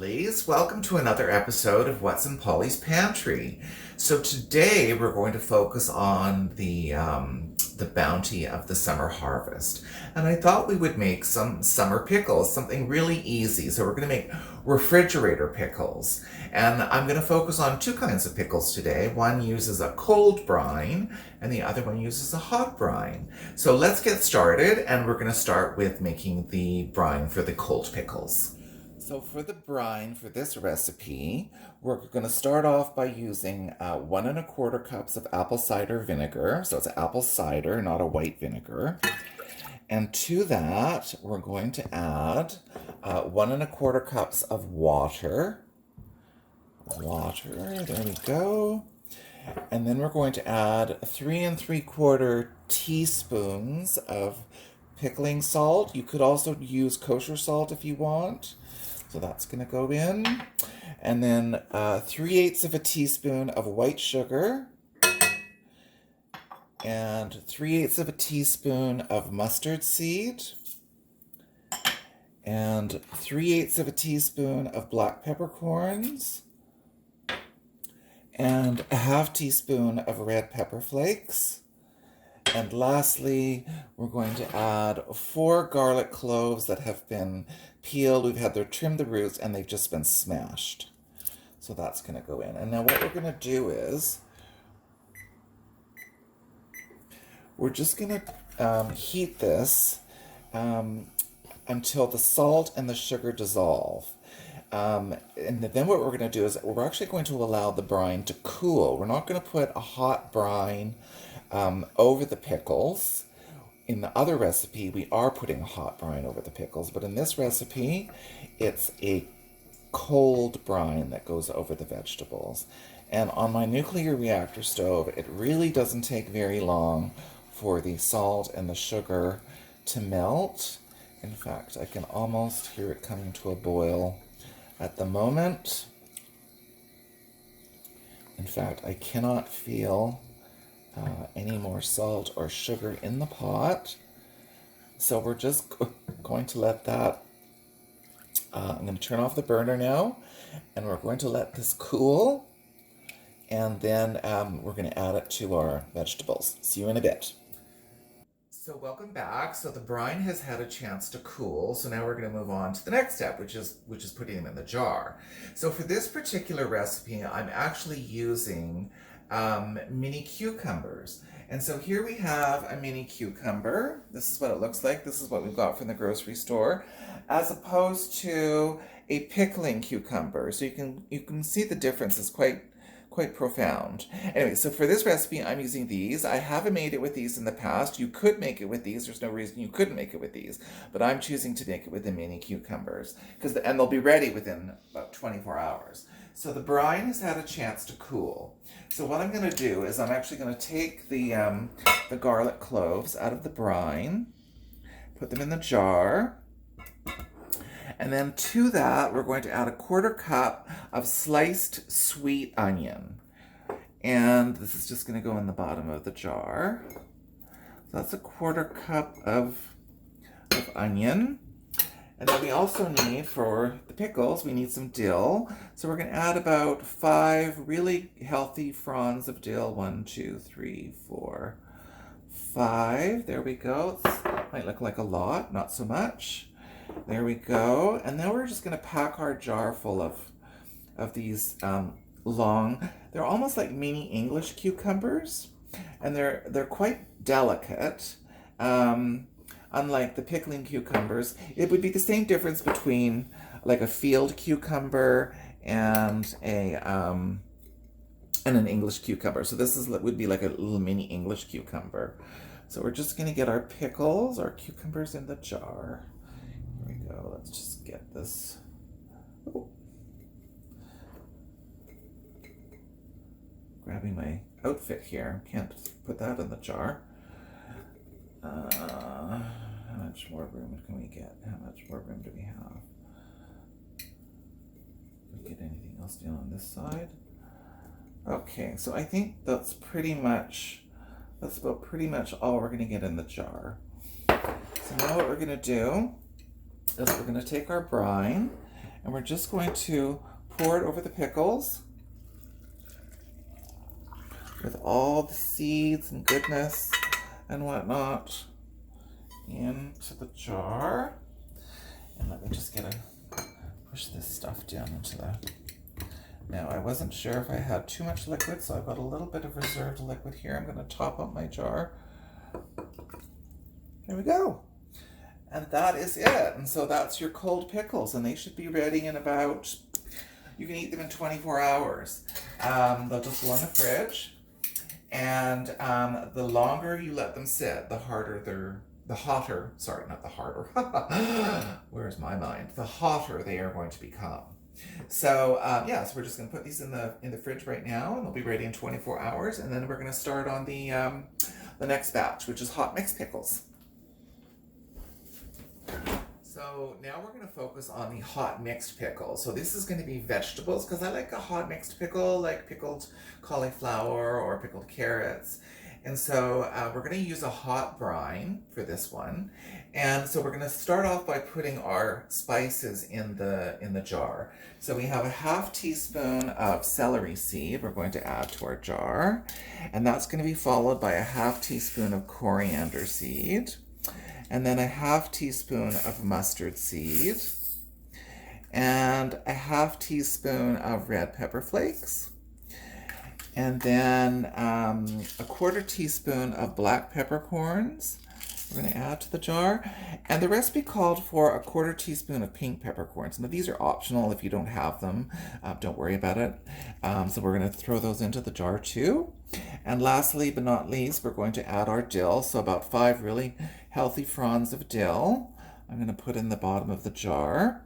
lovelies. Welcome to another episode of What's in Polly's Pantry. So today we're going to focus on the bounty of the summer harvest. And I thought we would make some summer pickles, something really easy. So we're going to make refrigerator pickles. And I'm going to focus on two kinds of pickles today. One uses a cold brine and the other one uses a hot brine. So let's get started, and we're going to start with making the brine for the cold pickles. So for the brine for this recipe, we're going to start off by using 1¼ cups of apple cider vinegar. So it's apple cider, not a white vinegar. And to that, we're going to add 1¼ cups of water. There we go. And then we're going to add 3¾ teaspoons of pickling salt. You could also use kosher salt if you want. So that's going to go in. And then 3/8 teaspoon of white sugar. And 3/8 teaspoon of mustard seed. And 3/8 teaspoon of black peppercorns. And a ½ teaspoon of red pepper flakes. And lastly, we're going to add 4 garlic cloves that have been peeled. We've had them trimmed the roots and they've just been smashed. So that's going to go in. And now what we're going to do is we're just going to heat this until the salt and the sugar dissolve. And then what we're going to do is we're actually going to allow the brine to cool. We're not going to put a hot brine over the pickles. In the other recipe, we are putting a hot brine over the pickles, but in this recipe, it's a cold brine that goes over the vegetables. And on my nuclear reactor stove, it really doesn't take very long for the salt and the sugar to melt. In fact, I can almost hear it coming to a boil at the moment. In fact, I cannot feel any more salt or sugar in the pot. So we're just going to let that, I'm going to turn off the burner now, and we're going to let this cool, and then we're going to add it to our vegetables. See you in a bit. So welcome back. So the brine has had a chance to cool. So now we're going to move on to the next step, which is putting them in the jar. So for this particular recipe, I'm actually using mini cucumbers. And so here we have a mini cucumber. This is what it looks like. This is what we've got from the grocery store, as opposed to a pickling cucumber. So you can see the difference is quite profound. Anyway, so for this recipe, I'm using these. I haven't made it with these in the past. You could make it with these. There's no reason you couldn't make it with these, but I'm choosing to make it with the mini cucumbers and they'll be ready within about 24 hours. So the brine has had a chance to cool. So what I'm going to do is I'm actually going to take the garlic cloves out of the brine, put them in the jar. And then to that, we're going to add 1/4 cup of sliced sweet onion. And this is just going to go in the bottom of the jar. So that's 1/4 cup of onion. And then we also need, for the pickles, we need some dill. So we're going to add about 5 really healthy fronds of dill. 1, 2, 3, 4, 5. There we go. It might look like a lot, not so much. There we go. And now we're just going to pack our jar full of these long, they're almost like mini English cucumbers, and they're quite delicate. Unlike the pickling cucumbers, it would be the same difference between like a field cucumber and an English cucumber. So this would be like a little mini English cucumber. So we're just going to get our pickles, our cucumbers in the jar. Here we go. Let's just get this. Oh. Grabbing my outfit here. Can't put that in the jar. How much more room can we get? How much more room do we have? Can we get anything else down on this side? Okay, so I think that's about pretty much all we're going to get in the jar. So now what we're going to do is we're going to take our brine And we're just going to pour it over the pickles with all the seeds and goodness and whatnot into the jar. And let me just push this stuff down into the... Now, I wasn't sure if I had too much liquid, so I've got a little bit of reserved liquid here. I'm going to top up my jar. There we go. And that is it. And so that's your cold pickles, and they should be ready in about, you can eat them in 24 hours. They'll just go in the fridge, and the longer you let them sit, the hotter, sorry, not the harder, where's my mind? The hotter they are going to become. So yeah, so we're just going to put these in the fridge right now, and they'll be ready in 24 hours, and then we're going to start on the next batch, which is hot mixed pickles. So now we're going to focus on the hot mixed pickle. So this is going to be vegetables, because I like a hot mixed pickle, like pickled cauliflower or pickled carrots. And so we're going to use a hot brine for this one. And so we're going to start off by putting our spices in the jar. So we have a ½ teaspoon of celery seed we're going to add to our jar. And that's going to be followed by a ½ teaspoon of coriander seed. And then a ½ teaspoon of mustard seed. And a ½ teaspoon of red pepper flakes. And then a ¼ teaspoon of black peppercorns we're going to add to the jar. And the recipe called for a ¼ teaspoon of pink peppercorns. Now these are optional if you don't have them. Don't worry about it. So we're going to throw those into the jar too. And lastly but not least, we're going to add our dill. So about 5 really healthy fronds of dill I'm going to put in the bottom of the jar.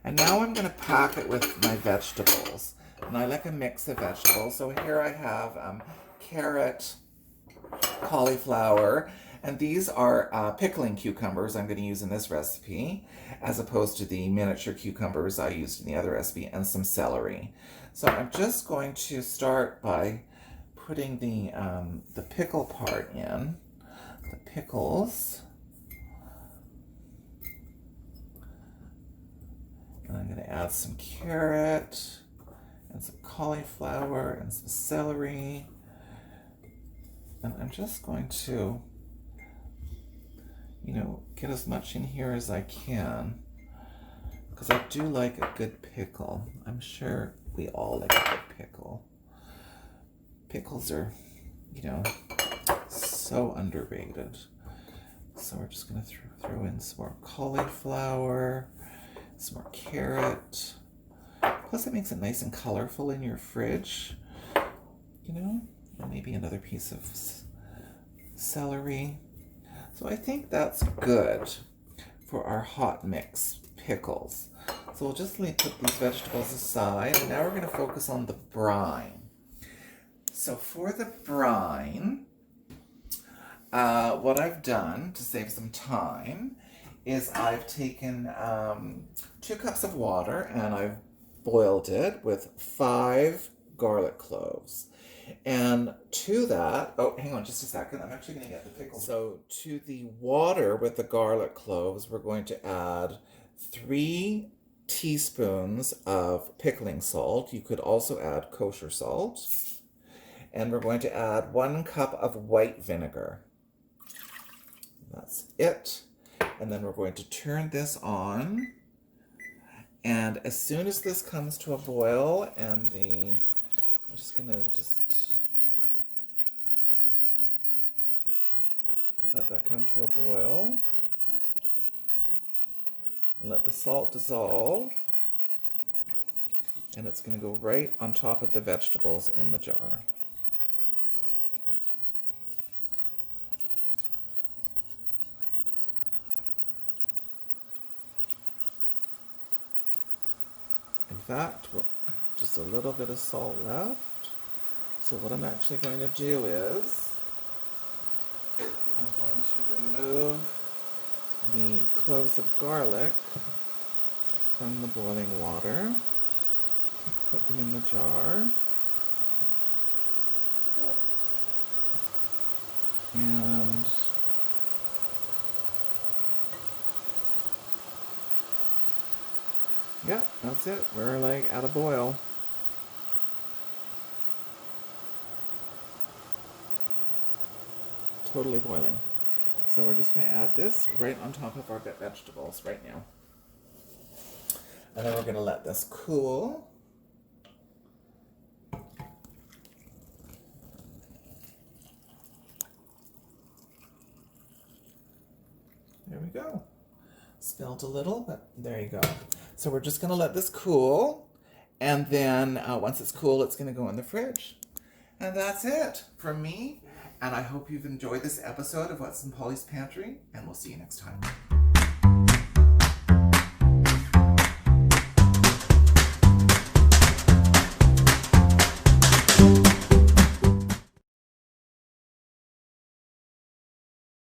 And now I'm going to pack it with my vegetables. And I like a mix of vegetables. So here I have carrot, cauliflower, and these are pickling cucumbers I'm going to use in this recipe, as opposed to the miniature cucumbers I used in the other recipe, and some celery. So I'm just going to start by putting the pickle part in, the pickles. And I'm going to add some carrot, and some cauliflower, and some celery. And I'm just going to, get as much in here as I can, because I do like a good pickle. I'm sure we all like a good pickle. Pickles are, so underrated. So we're just going to throw in some more cauliflower, some more carrot. Plus it makes it nice and colorful in your fridge, and maybe another piece of celery. So I think that's good for our hot mix pickles. So we'll just put these vegetables aside, and now we're going to focus on the brine. So for the brine, what I've done to save some time is I've taken 2 cups of water, and I've boiled it with 5 garlic cloves. And to that, oh, hang on just a second. I'm actually going to get the pickles. So to the water with the garlic cloves, we're going to add 3 teaspoons of pickling salt. You could also add kosher salt. And we're going to add 1 cup of white vinegar. That's it. And then we're going to turn this on. And as soon as this comes to a boil, and I'm just going to let that come to a boil. And let the salt dissolve. And it's going to go right on top of the vegetables in the jar. In fact, just a little bit of salt left. So what I'm actually going to do is I'm going to remove the cloves of garlic from the boiling water, put them in the jar, and Yeah, that's it. We're like at a boil. Totally boiling. So we're just going to add this right on top of our vegetables right now. And then we're going to let this cool. There we go. Spilled a little, but there you go. So we're just going to let this cool. And then once it's cool, it's going to go in the fridge. And that's it from me. And I hope you've enjoyed this episode of What's in Polly's Pantry. And we'll see you next time.